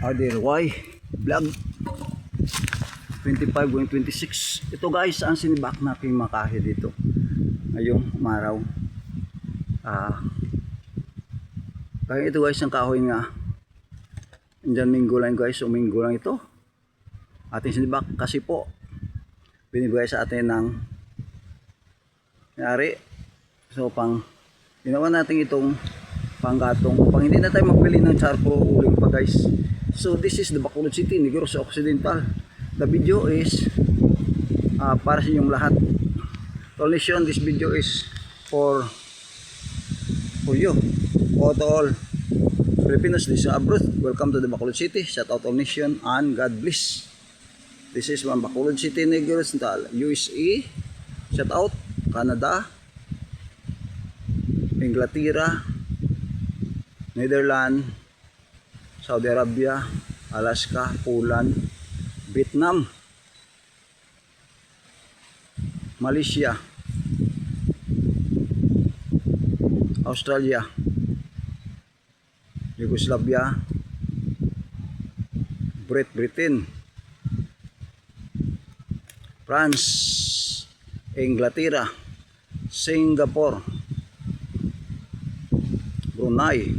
RDLY vlog 25 going 26. Ito guys, ang sinibak natin makahe dito ngayong umaraw. Kaya ito guys, ang kahoy nga andyan minggo lang guys, uminggo lang ito ating sinibak kasi po binibigay sa atin ng nangyari. So pang ginawa natin itong panggatong upang hindi na tayo magbili ng charcoal uling pa guys. So this is the Bacolod City, Negros Occidental. The video is para sa inyong lahat. Toleration, this video is for you, all to all Filipinos, this is abroad. Welcome to the Bacolod City. Shout out all nation and God bless. This is one Bacolod City, Negros Occidental, USA. Shout out Canada, Inglaterra, Netherlands, Saudi Arabia, Alaska, Poland, Vietnam, Malaysia, Australia, Yugoslavia, Great Britain, France, Inglaterra, Singapore, Brunei,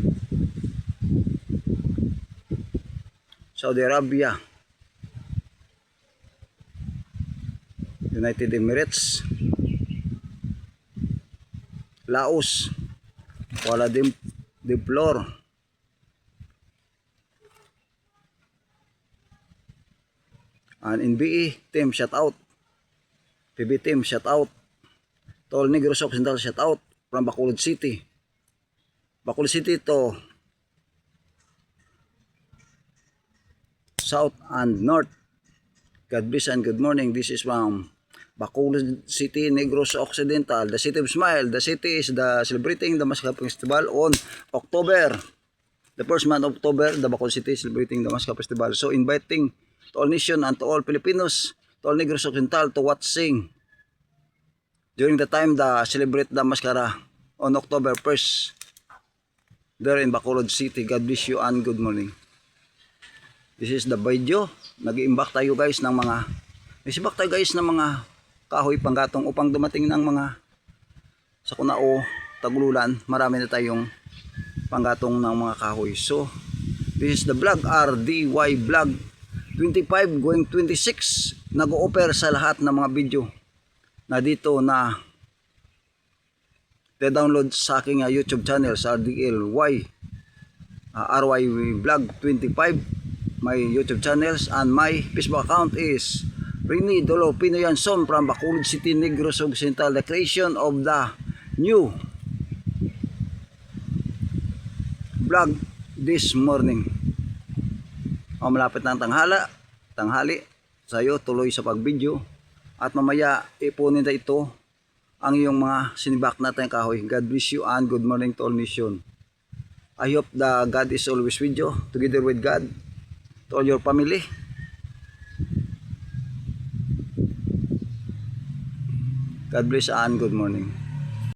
Saudi Arabia, United Emirates, Laos, Kuala Lumpur, and NBA team shout out, PB team shout out, Tol Negros Occidental shout out from Bacolod City. Bacolod City to south and north. God bless and good morning. This is from Bacolod City, Negros Occidental, the city of smile. The city is celebrating the Maska Festival on October. The first month of October, the Bacolod City is celebrating the Maska Festival. So inviting to all nation and to all Filipinos, to all Negros Occidental to watching during the time the celebrate the Maskara on October 1st there in Bacolod City. God bless you and good morning. This is the video. Nag-iimbak tayo guys ng mga nagsibak tayo guys ng mga kahoy panggatong upang dumating ng mga sa kunao tagululan. Marami na tayong panggatong ng mga kahoy. So this is the vlog, RDY vlog 25 going 26. Nag-o-offer sa lahat ng mga video na dito na download sa aking YouTube channel sa RDLY RY vlog 25. My YouTube channels and my Facebook account is Rini Dolo Pinoy Som from Bacolod City, Negros Occidental. The creation of the new vlog this morning. Malapit ng tanghali sa'yo, tuloy sa pag-video at mamaya ipunin na ito ang iyong mga sinibak natin kahoy. God bless you and good morning to all nation. I hope the God is always with you, together with God, to all your family. God bless and good morning.